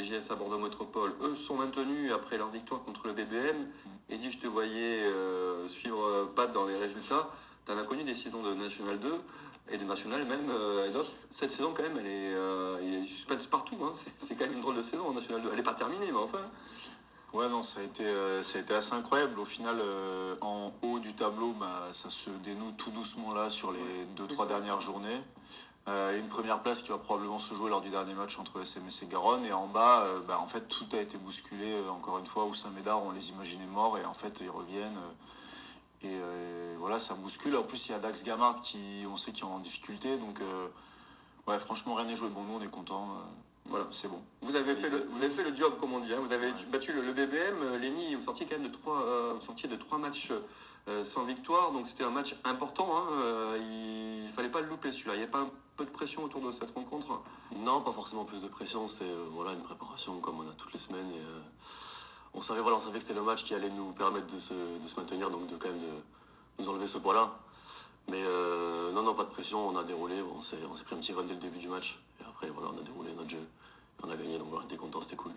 JS à Bordeaux Métropole, eux sont maintenus après leur victoire contre le BBM. Eddy, je te voyais suivre Pat dans les résultats. Tu as connu des saisons de National 2 et de National même et d'autres. Cette saison, quand même, il y a du suspense partout. Hein. C'est quand même une drôle de saison en National 2. Elle n'est pas terminée, mais enfin. Ouais, non, ça a été assez incroyable. Au final, en haut du tableau, ça se dénoue tout doucement là sur les 2-3 dernières journées. Une première place qui va probablement se jouer lors du dernier match entre SMS et Garonne. Et en bas, en fait, tout a été bousculé. Encore une fois, où Saint-Médard, on les imaginait morts. Et en fait, ils reviennent. Voilà, ça bouscule. En plus, il y a Dax Gamard on sait, qui est en difficulté. Donc, ouais, franchement, rien n'est joué. Bon, nous, on est contents. Voilà, c'est bon. Vous avez fait le job, comme on dit. Hein. Vous avez battu le BBM. Lenny, vous sortiez quand même de 3 matchs sans victoire. Donc c'était un match important. Hein. Il ne fallait pas le louper celui-là. Il n'y a pas un peu de pression autour de cette rencontre? Non, pas forcément plus de pression. C'est une préparation comme on a toutes les semaines. Et, on savait que c'était le match qui allait nous permettre de se maintenir, donc de quand même de nous enlever ce poids-là. Mais non, pas de pression. On a déroulé. On s'est pris un petit run dès le début du match. Et après, voilà, on a déroulé notre jeu. On a gagné, donc voilà, on était content, c'était cool.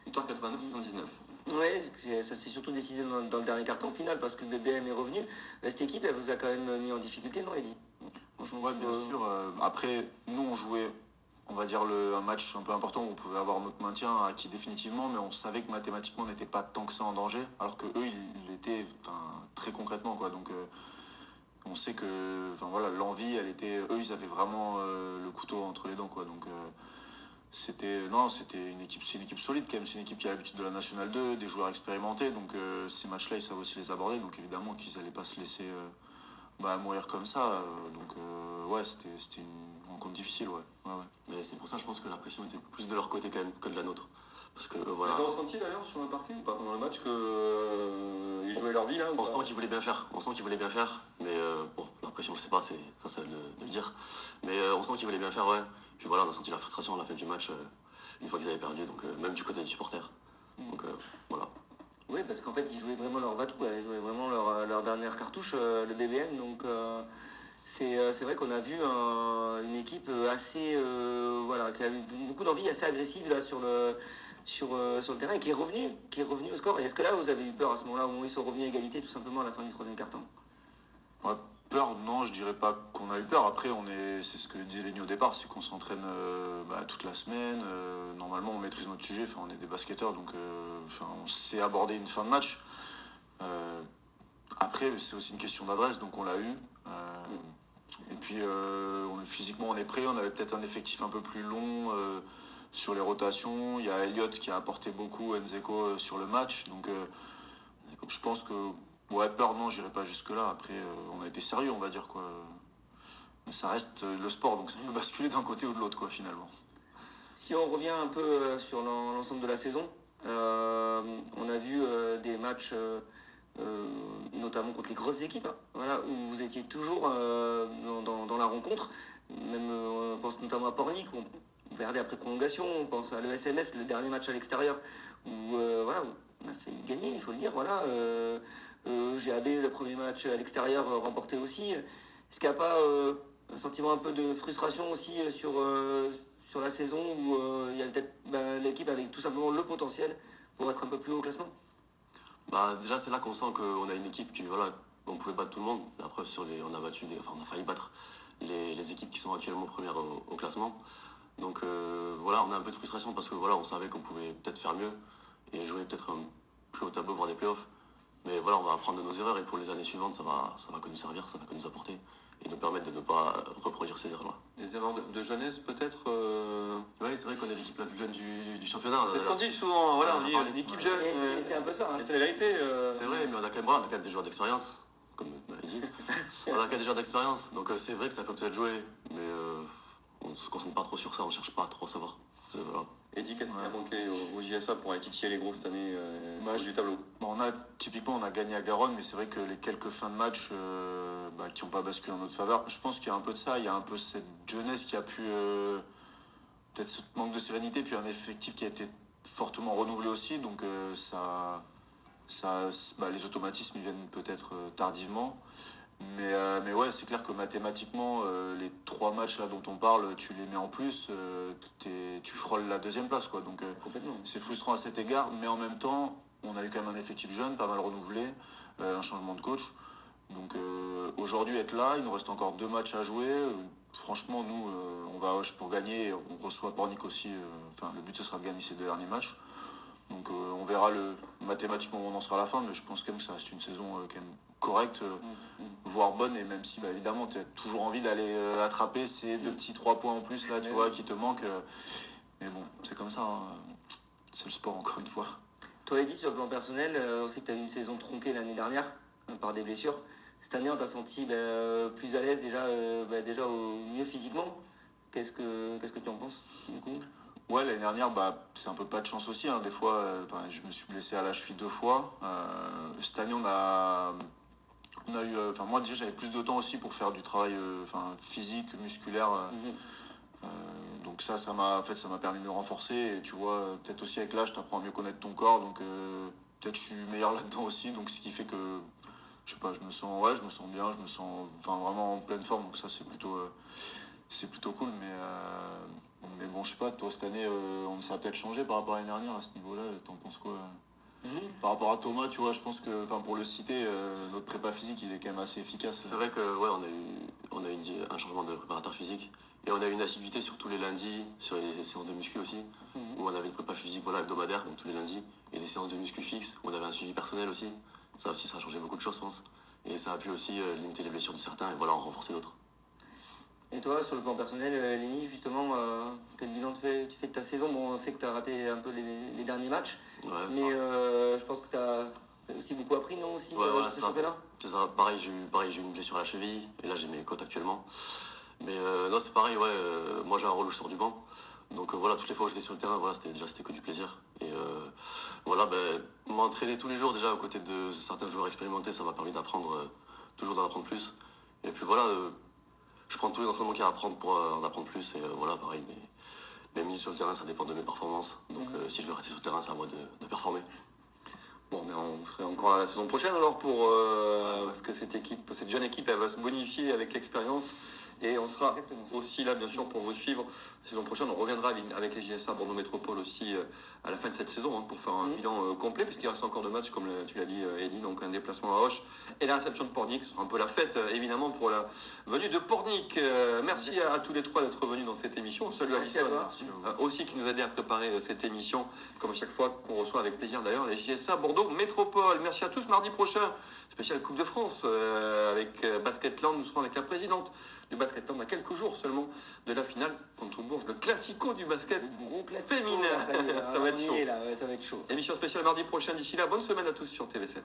Victoire 89-79. Oui, ça s'est surtout décidé dans le dernier carton final parce que le BBM est revenu. Cette équipe, elle vous a quand même mis en difficulté, non, Eddy? Ouais, bien sûr. Après, nous, on jouait, on va dire, un match un peu important où on pouvait avoir notre maintien acquis définitivement, mais on savait que mathématiquement, on n'était pas tant que ça en danger, alors que eux, ils l'étaient très concrètement, quoi. Donc, on sait que l'envie, eux, ils avaient vraiment le couteau entre les dents, quoi. Donc, c'est une équipe solide quand même, c'est une équipe qui a l'habitude de la Nationale 2, des joueurs expérimentés, donc ces matchs-là ils savent aussi les aborder, donc évidemment qu'ils n'allaient pas se laisser mourir comme ça, c'était une rencontre difficile, ouais. Mais c'est pour ça je pense que la pression était plus de leur côté quand même que de la nôtre. Parce que voilà. Vous avez ressenti d'ailleurs sur le parquet ou pas pendant le match qu'ils jouaient leur vie là? On sent qu'ils voulaient bien faire, mais la pression je sais pas, c'est ça de le dire, mais on sent qu'ils voulaient bien faire, ouais. Puis voilà, on a senti la frustration à la fin du match, une fois qu'ils avaient perdu, donc même du côté des supporters. Donc voilà. Oui, parce qu'en fait, ils jouaient vraiment leur va-tout, ils jouaient vraiment leur dernière cartouche, le BBM. Donc c'est vrai qu'on a vu une équipe assez, qui a eu beaucoup d'envie, assez agressive là sur le terrain et qui est revenu au score. Et est-ce que là, vous avez eu peur à ce moment-là où ils sont revenus à égalité tout simplement à la fin du troisième quart-temps? Ouais, peur, non, je dirais pas qu'on a eu peur. Après, c'est ce que disait Lenny au départ, c'est qu'on s'entraîne toute la semaine. Normalement, on maîtrise notre sujet. On est des basketteurs, donc on sait aborder une fin de match. Après, c'est aussi une question d'adresse, donc on l'a eu. Et puis, physiquement, on est prêt. On avait peut-être un effectif un peu plus long sur les rotations. Il y a Elliott qui a apporté beaucoup, Nzeko sur le match. Donc, je pense que peur, non, j'irai pas jusque-là. Après, on a été sérieux, on va dire, quoi. Mais ça reste le sport, donc ça peut basculer d'un côté ou de l'autre, quoi, finalement. Si on revient un peu sur l'ensemble de la saison, on a vu des matchs, notamment contre les grosses équipes, où vous étiez toujours dans la rencontre. Même, on pense notamment à Pornic, où on perdait après prolongation. On pense à l'ESMS, le dernier match à l'extérieur, où on a failli gagner, il faut le dire. GAB, le premier match à l'extérieur, remporté aussi. Est-ce qu'il n'y a pas un sentiment un peu de frustration aussi sur la saison où il y a peut-être l'équipe avec tout simplement le potentiel pour être un peu plus haut au classement? Déjà c'est là qu'on sent qu'on a une équipe qui on pouvait battre tout le monde. Après on a failli battre les équipes qui sont actuellement premières au classement. Donc on a un peu de frustration parce que on savait qu'on pouvait peut-être faire mieux et jouer peut-être un plus haut tableau, voire des playoffs. Mais on va apprendre de nos erreurs et pour les années suivantes, ça va que nous servir, ça va que nous apporter et nous permettre de ne pas reproduire ces erreurs-là. Les erreurs de jeunesse peut-être Oui, c'est vrai qu'on est l'équipe la plus jeune du championnat. C'est ce qu'on dit souvent, on dit une équipe jeune. C'est un peu ça. C'est la vérité. C'est vrai, mais on a quand même des joueurs d'expérience, comme tu m'avais dit. On a quand même des joueurs d'expérience, donc c'est vrai que ça peut peut-être jouer, mais on ne se concentre pas trop sur ça, on ne cherche pas à trop savoir. Eddy, qu'est-ce qui a manqué au JSA pour aller titiller les gros cette année du tableau? Typiquement, on a gagné à Garonne, mais c'est vrai que les quelques fins de match qui n'ont pas basculé en notre faveur, je pense qu'il y a un peu de ça, il y a un peu cette jeunesse qui a pu, peut-être ce manque de sérénité, puis un effectif qui a été fortement renouvelé aussi, donc les automatismes ils viennent peut-être tardivement. Mais ouais, c'est clair que mathématiquement, les 3 matchs là dont on parle, tu les mets en plus, tu frôles la 2e place, quoi. Donc Complètement. c'est frustrant à cet égard, mais en même temps, on a eu quand même un effectif jeune, pas mal renouvelé, un changement de coach. Donc aujourd'hui être là, il nous reste encore 2 matchs à jouer. Franchement, nous, on va à Auch pour gagner, on reçoit Pornic aussi. Enfin, le but ce sera de gagner ces 2 derniers matchs. Donc on verra mathématiquement où on en sera à la fin, mais je pense quand même que ça reste une saison quand même correcte, voire bonne, et même si évidemment tu as toujours envie d'aller attraper ces 2 petits 3 points en plus là, tu vois, qui te manquent. Mais bon, c'est comme ça, hein. C'est le sport encore une fois. Toi, Eddy, sur le plan personnel, on sait que tu as eu une saison tronquée l'année dernière par des blessures. Cette année, on t'a senti plus à l'aise déjà au mieux physiquement. Qu'est-ce que tu en penses du coup? Ouais, l'année dernière, c'est un peu pas de chance aussi, hein. Des fois, je me suis blessé à la cheville 2 fois. Cette année, on a eu, moi déjà, j'avais plus de temps aussi pour faire du travail physique, musculaire. Donc ça m'a permis de me renforcer. Et tu vois, peut-être aussi avec l'âge, tu apprends à mieux connaître ton corps. Donc peut-être je suis meilleur là-dedans aussi. Donc ce qui fait que, je sais pas, je me sens bien, je me sens vraiment en pleine forme. Donc ça, c'est plutôt cool. Mais bon, je sais pas, toi cette année, ça a peut-être changé par rapport à l'année dernière à ce niveau-là. T'en penses quoi? Par rapport à Thomas, tu vois, je pense que, pour le citer, notre prépa physique, il est quand même assez efficace. C'est vrai que ouais, on a eu un changement de préparateur physique et on a eu une assiduité sur tous les lundis, sur les séances de muscu aussi, où on avait une prépa physique hebdomadaire, donc tous les lundis, et des séances de muscu fixes, où on avait un suivi personnel aussi. Ça aussi, ça a changé beaucoup de choses, je pense. Et ça a pu aussi limiter les blessures de certains et en renforcer d'autres. Et toi, sur le plan personnel, Léni, justement, quel bilan tu fais de ta saison? Bon, on sait que tu as raté un peu les derniers matchs, Ouais, mais je pense que tu as aussi beaucoup appris, non, aussi, Ouais, voilà, ce c'est ça. championnat? C'est ça. Pareil, j'ai eu une blessure à la cheville, et là j'ai mes côtes actuellement. Mais non, c'est pareil, ouais. Moi j'ai un rôle où je sors du banc. Donc voilà, toutes les fois où j'étais sur le terrain, voilà, c'était que du plaisir. Et voilà, m'entraîner tous les jours déjà aux côtés de certains joueurs expérimentés, ça m'a permis d'apprendre, toujours d'en apprendre plus. Et puis voilà, je prends tous les entraînements qu'il y a à apprendre pour en apprendre plus. Et voilà, pareil, mes minutes sur le terrain, ça dépend de mes performances. Donc si je veux rester sur le terrain, c'est à moi de performer. Bon, mais on serait encore à la saison prochaine alors parce que cette jeune équipe, elle va se bonifier avec l'expérience. Et on sera aussi là, bien sûr, pour vous suivre. La saison prochaine, on reviendra avec les JSA Bordeaux Métropole aussi à la fin de cette saison pour faire un bilan complet, puisqu'il reste encore 2 matchs, comme tu l'as dit, Eddy, donc un déplacement à Auch et la réception de Pornic. Ce sera un peu la fête, évidemment, pour la venue de Pornic. Merci à tous les 3 d'être venus dans cette émission. Salut Alison, aussi qui nous a aidé à préparer cette émission, comme à chaque fois qu'on reçoit avec plaisir d'ailleurs les JSA Bordeaux Métropole. Merci à tous. Mardi prochain, spécial Coupe de France avec Basketland. Nous serons avec la présidente du Basketland à quelques jours seulement de la finale contre Bourges, le classico du basket féminin. Ça va être chaud. Ça va être chaud. Émission spéciale mardi prochain. D'ici là, bonne semaine à tous sur TV7.